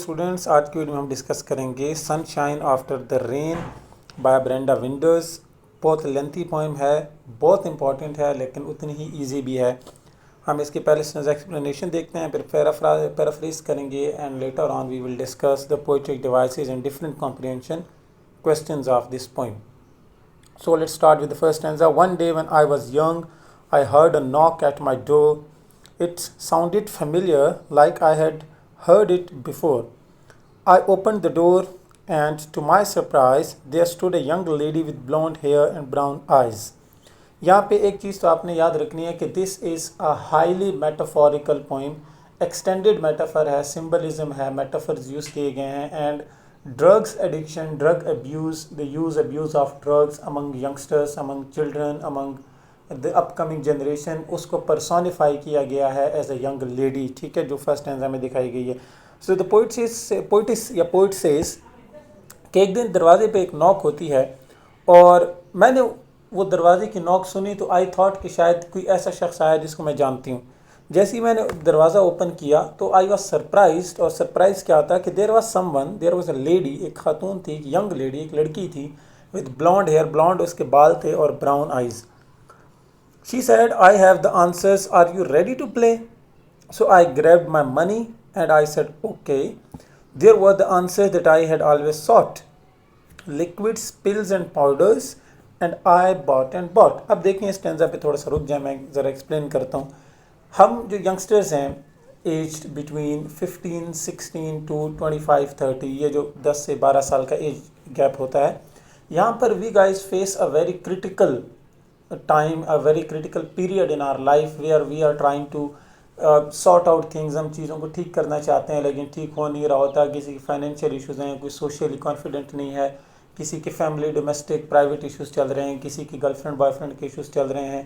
Students, آج کی video میں ہم ڈسکس کریں گے sunshine after the rain by Brenda Wonders. بہت لینتھی پوئم ہے، بہت امپورٹنٹ ہے، لیکن اتنی ہی ایزی بھی ہے. ہم اس کے پہلے سنز ایکسپلینیشن دیکھتے ہیں، پھر پیرافریز کریں گے and later on we will discuss the poetic devices and different comprehension questions of this poem. So let's start with the first stanza. One day when I was young, I heard a knock at my door. It sounded familiar, like I had heard it before. I opened the door, and to my surprise, there stood a young lady with blonde hair and brown eyes. یہاں پہ ایک چیز تو آپ نے یاد رکھنی ہے کہ this is a highly metaphorical poem. Extended metaphor ہے، سمبلزم ہے، میٹافرز یوز کیے گئے ہیں. And drugs addiction, drug abuse, the abuse of drugs among youngsters, among children, among the upcoming generation, اس کو پرسونیفائی کیا گیا ہے ایز اے ینگ لیڈی. ٹھیک ہے، جو فرسٹ اسٹینزا میں دکھائی گئی ہے. سو دا پوئٹ سیز کہ ایک دن دروازے پہ ایک نوک ہوتی ہے، اور میں نے وہ دروازے کی نوک سنی تو آئی تھاٹ کہ شاید کوئی ایسا شخص آیا جس کو میں جانتی ہوں. جیسے ہی میں نے دروازہ اوپن کیا تو آئی واز سرپرائزڈ. اور سرپرائز کیا تھا کہ دیر واز اے لیڈی، ایک خاتون تھی، ایک ینگ لیڈی، ایک لڑکی تھی، وتھ بلانڈ ہیئر، بلانڈ اس کے بال تھے، اور brown eyes. She said I have the answers, are you ready to play? So I grabbed my money and I said okay. There were the answers that I had always sought. Liquids, pills and powders, and I bought and bought. اب دیکھیں اس ٹینزا پہ تھوڑا سا رک جائیں، میں ذرا explain کرتا ہوں. ہم جو ینگسٹرز ہیں ایجڈ بٹوین 15 16 ٹو 25 30، یہ جو 10 سے 12 سال کا ایج گیپ ہوتا ہے، یہاں پر we guys face a very critical time, a very critical period in our life where we are trying to sort out things. ہم چیزوں کو ٹھیک کرنا چاہتے ہیں لیکن ٹھیک ہو نہیں رہا ہوتا. کسی کی فائنینشیل ایشوز ہیں، کوئی سوشلی کانفیڈنٹ نہیں ہے، کسی کے فیملی ڈومیسٹک پرائیویٹ ایشوز چل رہے ہیں، کسی کی گرل فرینڈ بوائے فرینڈ کے ایشوز چل رہے ہیں،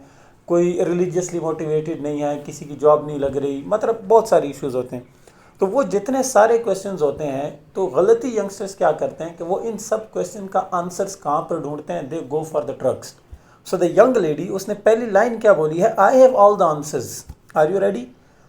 کوئی ریلیجیسلی موٹیویٹڈ نہیں ہے، کسی کی جاب نہیں لگ رہی، مطلب بہت سارے ایشوز ہوتے ہیں. تو وہ جتنے سارے کویشچنز ہوتے ہیں تو غلطی ینگسٹرز کیا کرتے ہیں کہ وہ ان سب کویشچن کا آنسرز کہاں پر ڈھونڈتے ہیں؟ They go for the drugs. So the young lady, اس نے پہلی لائن کیا بولی ہے؟ I have all the answers, are you ready?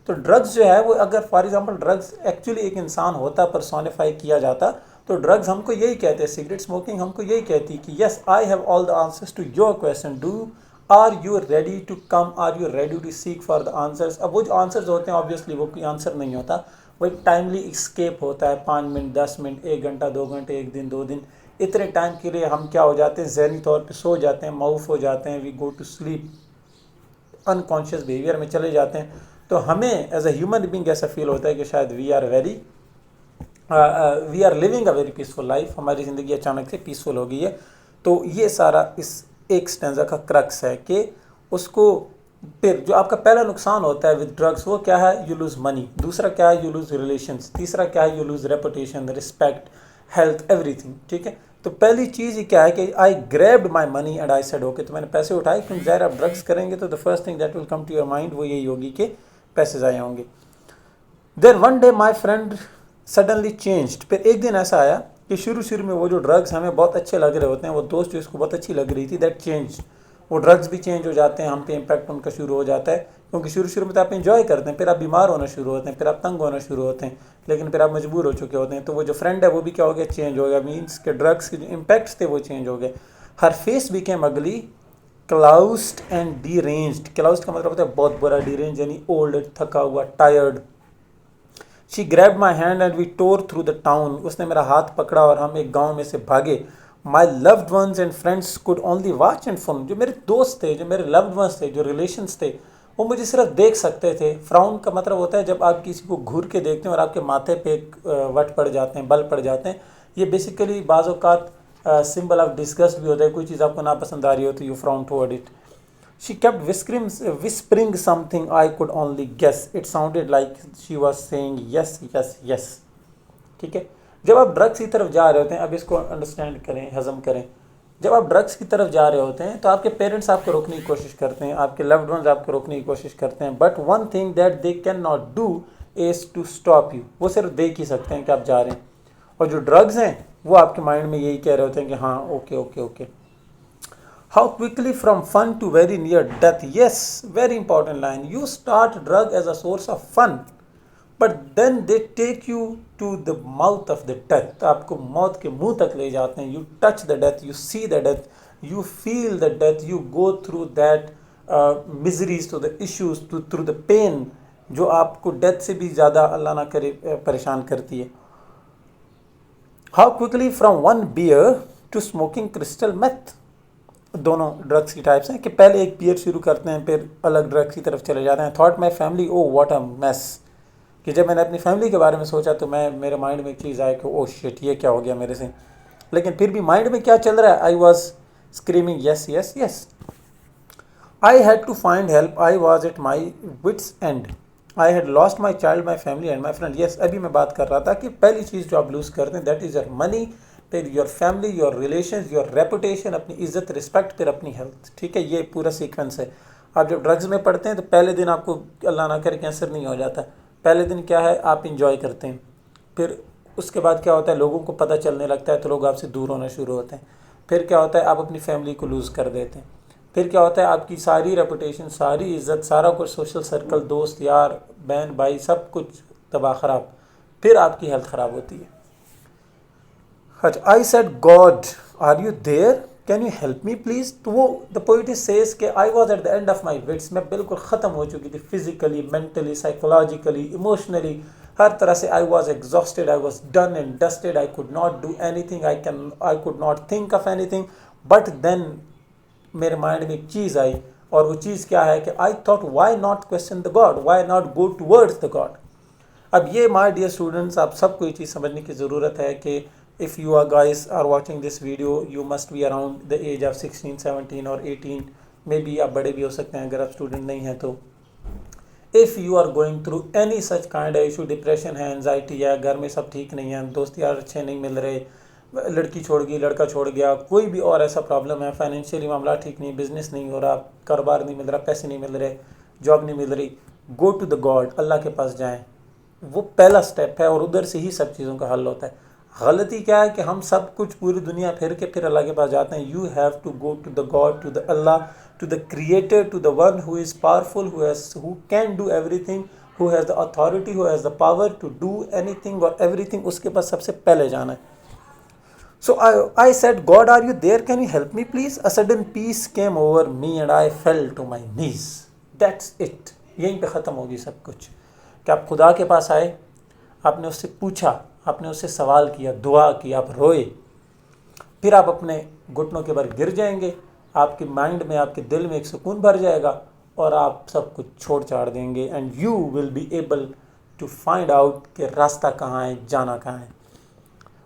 تو ڈرگز جو ہے وہ، اگر فار ایگزامپل ڈرگز ایکچولی ایک انسان ہوتا، پرسونیفائی کیا جاتا، تو ڈرگز ہم کو یہی کہتے ہیں، سگریٹ اسموکنگ ہم کو یہی کہتی کہ yes I have all the answers to your question, do are you ready to come, are you ready to seek for the answers. اب وہ جو آنسرز ہوتے ہیں آبویسلی وہ کوئی آنسر نہیں ہوتا، وہ ایک ٹائملی اسکیپ ہوتا ہے. 5 منٹ، 10 منٹ، 1 گھنٹہ، 2 گھنٹے، 1 دن، 2 دن، اتنے ٹائم کے لیے ہم کیا ہو جاتے ہیں؟ ذہنی طور پہ سو جاتے ہیں، معاف ہو جاتے ہیں، we go to sleep, unconscious behaviour میں چلے جاتے ہیں. تو ہمیں ایز اے ہیومن بینگ ایسا فیل ہوتا ہے کہ شاید we are living a very peaceful life, ہماری زندگی اچانک سے پیسفل ہو گئی ہے. تو یہ سارا اس ایک سٹینزا کا کرکس ہے کہ اس کو پھر جو آپ کا پہلا نقصان ہوتا ہے ود ڈرگس، وہ کیا ہے؟ You lose money. دوسرا کیا ہے؟ You lose relations. تیسرا کیا ہے؟ You lose reputation, respect, health, everything. ٹھیک ہے، تو پہلی چیز یہ کیا ہے کہ I grabbed my money and I said okay. تو میں نے پیسے اٹھائے، کیونکہ ظاہر آپ ڈرگس کریں گے تو the first thing that will come to your mind وہ یہی ہوگی کہ پیسے ضائع ہوں گے. Then one day my friend suddenly changed. پھر ایک دن ایسا آیا کہ شروع میں وہ جو ڈرگس ہمیں بہت اچھے لگ رہے ہوتے ہیں، وہ دوست جو اس کو بہت اچھی لگ رہی تھی، دیٹ چینج، وہ ڈرگس بھی چینج ہو جاتے ہیں، ہم پہ امپیکٹ ان کا شروع ہو جاتا ہے. کیونکہ شروع میں تو آپ انجوائے کرتے ہیں، پھر آپ بیمار ہونا شروع ہوتے ہیں، پھر آپ تنگ ہونا شروع ہوتے ہیں، لیکن پھر آپ مجبور ہو چکے ہوتے ہیں. تو وہ جو فرینڈ ہے وہ بھی کیا ہو گیا؟ چینج ہو گیا. مینس کہ ڈرگس کے جو امپیکٹس تھے وہ چینج ہو گئے. ہر فیس بیکیم اگلی، کلاؤسڈ اینڈ ڈی رینجڈ. کلاؤسڈ کا مطلب ہوتا ہے بہت برا، ڈی رینج یعنی اولڈ، تھکا ہوا، tired. She grabbed my hand and we tore through the town. اس نے میرا ہاتھ پکڑا اور ہم ایک گاؤں میں سے بھاگے. My loved ones and friends could only watch and frown. جو میرے دوست تھے، جو میرے loved ones تھے، جو ریلیشنس تھے، وہ مجھے صرف دیکھ سکتے تھے. فراؤن کا مطلب ہوتا ہے جب آپ کسی کو گھور کے دیکھتے ہیں اور آپ کے ماتھے پہ وٹ پڑ جاتے ہیں، بل پڑ جاتے ہیں. یہ بیسیکلی بعض اوقات سمبل آف ڈسگسٹ بھی ہوتا ہے. کوئی چیز آپ کو ناپسند آ رہی ہو تو you frown toward it. She kept whispering something I could only guess. It sounded like she was saying yes, yes, yes. ٹھیک ہے، جب آپ ڈرگس کی طرف جا رہے ہوتے ہیں، اب اس کو انڈرسٹینڈ کریں، ہضم کریں. جب آپ ڈرگس کی طرف جا رہے ہوتے ہیں تو آپ کے پیرنٹس آپ کو روکنے کی کوشش کرتے ہیں، آپ کے لوڈ ونز آپ کو روکنے کی کوشش کرتے ہیں. But one thing that they can not do is to stop you. وہ صرف دیکھ ہی سکتے ہیں کہ آپ جا رہے ہیں. اور جو ڈرگز ہیں وہ آپ کے مائنڈ میں یہی کہہ رہے ہوتے ہیں کہ ہاں okay okay okay. How quickly from fun to very near death. Yes, very important line. You start drug as a source of fun. But then they take you to the mouth of the death. آپ کو موت کے منہ تک لے جاتے ہیں. You touch the death, you see the death, you feel the death, you go through that miseries, to the issues, through the pain جو آپ کو ڈیتھ سے بھی زیادہ اللہ نہ کرے پریشان کرتی ہے. How quickly from one beer to smoking crystal meth. دونوں ڈرگس کی ٹائپس ہیں کہ پہلے ایک بیئر شروع کرتے ہیں پھر الگ ڈرگس کی طرف چلے جاتے ہیں. Thought my family, oh what a mess. کہ جب میں نے اپنی فیملی کے بارے میں سوچا تو میرے مائنڈ میں ایک چیز آئی کہ oh shit یہ کیا ہو گیا میرے سے. لیکن پھر بھی مائنڈ میں کیا چل رہا ہے, I was screaming yes yes yes. I had to find help. I was at my wits' end. I had lost my child, my family and my friend. Yes, ابھی میں بات کر رہا تھا کہ پہلی چیز جو آپ لوز کرتے ہیں that is your money, پھر your family, your relations, your reputation, اپنی عزت, رسپیکٹ, پھر اپنی ہیلتھ. ٹھیک ہے, یہ پورا سیکوینس ہے. آپ جب ڈرگز میں پڑھتے ہیں تو پہلے دن آپ کو اللہ نہ کرے کینسر نہیں ہو جاتا. پہلے دن کیا ہے, آپ انجوائے کرتے ہیں. پھر اس کے بعد کیا ہوتا ہے, لوگوں کو پتہ چلنے لگتا ہے تو لوگ آپ سے دور ہونا شروع ہوتے ہیں. پھر کیا ہوتا ہے, آپ اپنی فیملی کو لوز کر دیتے ہیں. پھر کیا ہوتا ہے, آپ کی ساری ریپوٹیشن, ساری عزت, سارا کچھ, سوشل سرکل, دوست یار, بہن بھائی, سب کچھ تباہ خراب. پھر آپ کی ہیلتھ خراب ہوتی ہے. I said God, are you there? Can you help me please? تو وہ the poetess says کہ I was at the end of my wits. میں بالکل ختم ہو چکی تھی, physically, mentally, psychologically, emotionally, ہر طرح سے. I was exhausted, I was done and dusted, I could not do anything, I could not think of anything. But then میرے mind میں ایک چیز آئی, اور وہ چیز کیا ہے کہ I thought why not question the God, why not go towards the God. اب یہ my dear students, آپ سب کو یہ چیز سمجھنے کی ضرورت ہے کہ if you are guys are watching this video, you must be around the age of 16, 17 or 18, maybe آپ بڑے بھی ہو سکتے ہیں اگر آپ اسٹوڈنٹ نہیں ہیں تو. if you are going through any such kind of issue, depression ہے, انزائٹی ہے, گھر میں سب ٹھیک نہیں ہیں, دوست یار اچھے نہیں مل رہے, لڑکی چھوڑ گئی, لڑکا چھوڑ گیا, کوئی بھی اور ایسا پرابلم ہے, فائنینشیلی معاملہ ٹھیک نہیں, بزنس نہیں ہو رہا, کاروبار نہیں مل رہا, پیسے نہیں مل رہے, جاب نہیں مل رہی, گو ٹو دا گاڈ, اللہ کے پاس جائیں. وہ پہلا سٹیپ ہے اور ادھر سے ہی سب چیزوں کا حل ہوتا ہے. غلطی کیا ہے کہ ہم سب کچھ پوری دنیا پھر کے پھر اللہ کے پاس جاتے ہیں. You have to go to the God, to the Allah, to the creator, to the one who is powerful, who can do everything, who has the authority, who has the power to do anything اور everything. اس کے پاس سب سے پہلے جانا ہے. So I said, God, are you there? Can you help me please? A sudden peace came over me and I fell to my knees. That's it. یہیں پہ ختم ہوگی سب کچھ. کہ آپ خدا کے پاس آئے, آپ نے اس سے پوچھا, آپ نے اس سے سوال کیا, دعا کی, آپ روئے, پھر آپ اپنے گھٹنوں کے بل گر جائیں گے, آپ کے مائنڈ میں, آپ کے دل میں ایک سکون بھر جائے گا اور آپ سب کچھ چھوڑ چھاڑ دیں گے. And you will be able to find out کہ راستہ کہاں ہے, جانا کہاں ہے.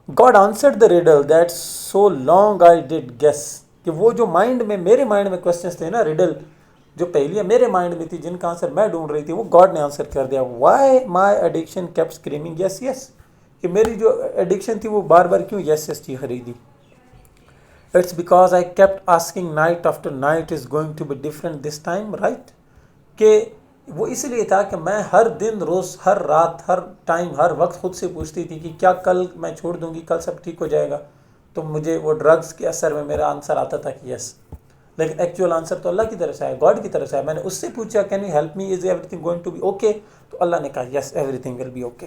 God answered the riddle that so long I did guess. کہ وہ جو میرے مائنڈ میں کوسچنس تھے نا, ریڈل جو پہلیاں میرے مائنڈ میں تھی جن کا آنسر میں ڈھونڈ رہی تھی, وہ گاڈ نے آنسر کر دیا. Why my addiction kept screaming yes yes. کہ میری جو ایڈکشن تھی وہ بار بار کیوں yes yes چیز خریدی. It's because I kept asking night after night is going to be different this time, right? کہ وہ اس لیے تھا کہ میں ہر دن, روز, ہر رات, ہر ٹائم, ہر وقت خود سے پوچھتی تھی کہ کیا کل میں چھوڑ دوں گی, کل سب ٹھیک ہو جائے گا. تو مجھے وہ ڈرگز کے اثر میں میرا آنسر آتا تھا کہ یس, لیکن ایکچوئل آنسر تو اللہ کی طرف سے ہے, گاڈ کی طرف سے ہے. میں نے اس سے پوچھا can you help me, is everything going to be okay, تو اللہ نے کہا yes everything will be okay.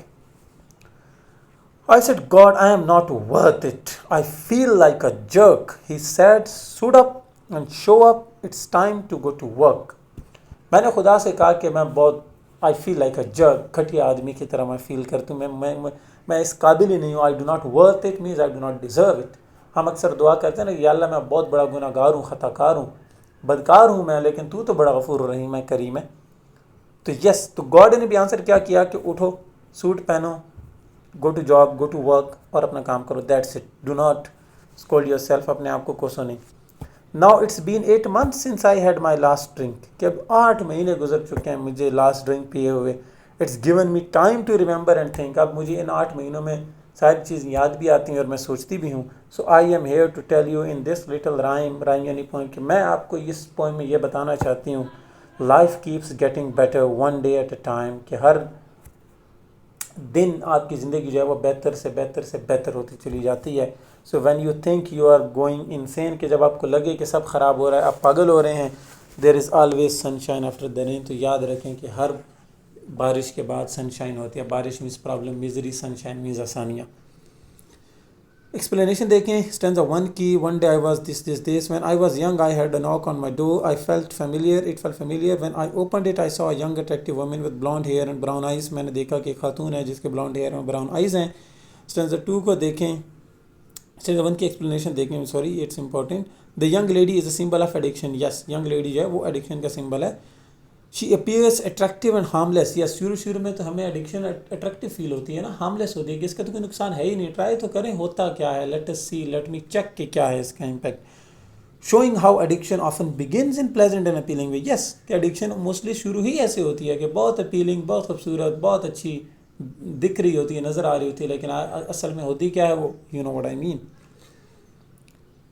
I said, God, I am not worth it. I feel like a jerk. He said, suit up and show up. It's time to go to work. میں نے خدا سے کہا کہ میں بہت I feel like a jerk, گھٹیا آدمی کی طرح میں فیل کرتا ہوں, میں اس قابل ہی نہیں ہوں. I do not worth it means I do not deserve it. ہم اکثر دعا کرتے ہیں نا کہ یا اللہ میں بہت بڑا گناہ گار ہوں, خطا کار ہوں, بدکار ہوں میں, لیکن تو بڑا غفور الرحیم ہے, کریم ہے. تو یس, تو گاڈ نے بھی آنسر کیا کیا کہ اٹھو, سوٹ پہنو, go to job, go to work, اور اپنا کام کرو. That's it. Do not scold yourself, اپنے آپ کو کوسو نہیں. Now it's been 8 months since I had my last drink. کہ اب 8 مہینے گزر چکے ہیں مجھے لاسٹ ڈرنک پیے ہوئے. It's given me time to remember and think. اب مجھے ان 8 مہینوں میں ساری چیزیں یاد بھی آتی ہیں اور میں سوچتی بھی ہوں. So I am here to tell you in this little rhyme یعنی پوئم, کہ میں آپ کو اس پوئم میں یہ بتانا چاہتی ہوں, life keeps getting better one day at a time. کہ ہر دن آپ کی زندگی جو ہے وہ بہتر سے بہتر سے بہتر ہوتی چلی جاتی ہے. So when you think you are going insane, کہ جب آپ کو لگے کہ سب خراب ہو رہا ہے, آپ پاگل ہو رہے ہیں, there is always sunshine after the rain. تو یاد رکھیں کہ ہر بارش کے بعد سن شائن ہوتی ہے. بارش means problem, misery, sunshine means آسانیاں. ایکسپلینیشن دیکھیں. اسٹینزا 1 کی one day I was this when I was young I had a knock on my door I felt familiar it felt familiar when I opened it I saw a young attractive woman with blonde hair and brown eyes. میں نے دیکھا کہ ایک خاتون ہے جس کے blonde hair اور براؤن آئیز ہیں. اسٹینزا 2 کو دیکھیں. اسٹینزا 1 کی ایکسپلینیشن دیکھیں. Sorry it's important. The young lady is a symbol of addiction. Yes young lady جو ہے وہ ایڈکشن کا سمبل ہے. She appears attractive and harmless. Yes شروع میں تو ہمیں ایڈکشن اٹریکٹیو فیل ہوتی ہے نا، ہارملیس ہوتی ہے کہ اس کا تو کوئی نقصان ہے ہی نہیں، ٹرائی تو کریں ہوتا کیا ہے، let us see, let me check کہ کیا ہے اس کا impact. Showing how addiction often begins in pleasant and appealing way. Yes کہ ایڈکشن موسٹلی شروع ہی ایسے ہوتی ہے کہ بہت اپیلنگ، بہت خوبصورت، بہت اچھی دکھ رہی ہوتی ہے، نظر آ رہی ہوتی ہے، لیکن اصل میں ہوتی کیا ہے وہ، you know what I mean.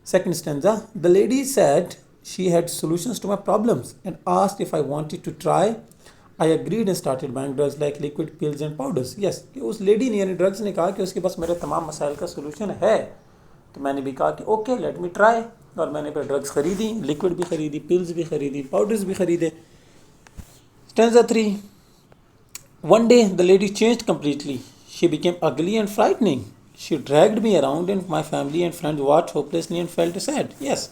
Second stanza, the lady said she had solutions to my problems and asked if I wanted to try. I agreed and started buying drugs like liquid pills and powders. Yes, کہ اس lady نے یعنی drugs نے کہا کہ اس کے پاس میرے تمام مسائل کا سولوشن ہے. تو میں نے بھی کہا کہ اوکے لیٹ می ٹرائی، اور میں نے پھر ڈرگس خریدی، لیکوڈ بھی خریدی، پلز بھی خریدی، پاؤڈرز بھی خریدے. Stanza 3, one day the lady changed completely. She became ugly and frightening. She dragged me around and my family and friends watched hopelessly and felt sad. Yes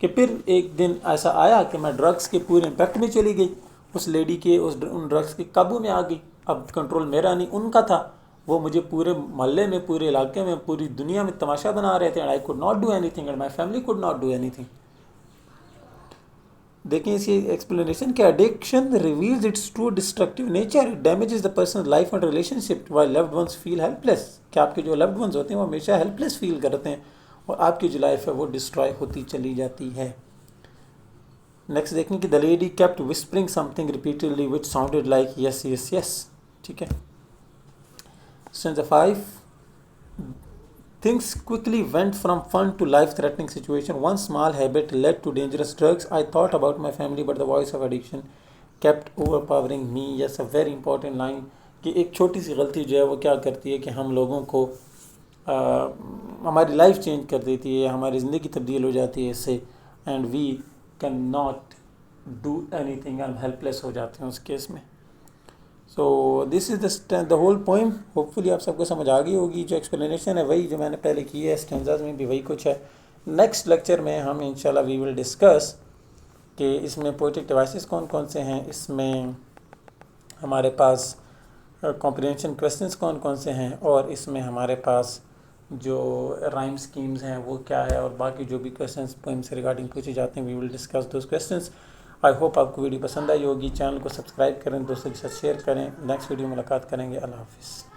کہ پھر ایک دن ایسا آیا کہ میں ڈرگس کے پورے امپیکٹ میں چلی گئی، اس لیڈی کے ان ڈرگس کے قابو میں آ گئی. اب کنٹرول میرا نہیں ان کا تھا. وہ مجھے پورے محلے میں، پورے علاقے میں، پوری دنیا میں تماشا بنا رہے تھے. and I could not do anything and my family could not do anything. دیکھیں اس کی ایکسپلینیشن کہ addiction reveals its true destructive nature. It damages the person life and relationship while load ones feel helpless. کہ آپ کے جو loved ones ہوتے ہیں وہ ہمیشہ ہیلپ لیس فیل کرتے ہیں اور آپ کی جو لائف ہے وہ ڈسٹرائے ہوتی چلی جاتی ہے. نیکسٹ دیکھیں کہ the lady kept whispering something repeatedly which sounded like yes yes yes. ٹھیک ہے. Stanza 5, things quickly went from fun to life-threatening situation. One small habit led to dangerous drugs. I thought about my family, but the voice of addiction kept overpowering me. Yes, a very important line. کہ ایک چھوٹی سی غلطی جو ہے وہ کیا کرتی ہے کہ ہم لوگوں کو ہماری لائف چینج کر دیتی ہے، ہماری زندگی تبدیل ہو جاتی ہے اس سے. And we can not do anything. ہم ہیلپ لیس ہو جاتے ہیں اس کیس میں. So this is the whole poem. Hopefully آپ سب کو سمجھ آ گئی ہوگی. جو ایکسپلینیشن ہے وہی جو میں نے پہلے کی ہے، اسٹینزاز میں بھی وہی کچھ ہے. نیکسٹ لیکچر میں ہم انشاءاللہ وی ول ڈسکس کہ اس میں پوئٹک ڈیوائسز کون کون سے ہیں، اس میں ہمارے پاس کمپریہنشن کویسچنس کون کون سے ہیں، اور اس میں ہمارے پاس جو رائم سکیمز ہیں وہ کیا ہے، اور باقی جو بھی کویسچنس پوئم سے ریگارڈنگ پوچھے جاتے ہیں we will discuss those questions. I hope آپ کو ویڈیو پسند آئی ہوگی. چینل کو سبسکرائب کریں، دوستوں کے ساتھ شیئر کریں. نیکسٹ ویڈیو ملاقات کریں گے. اللہ حافظ.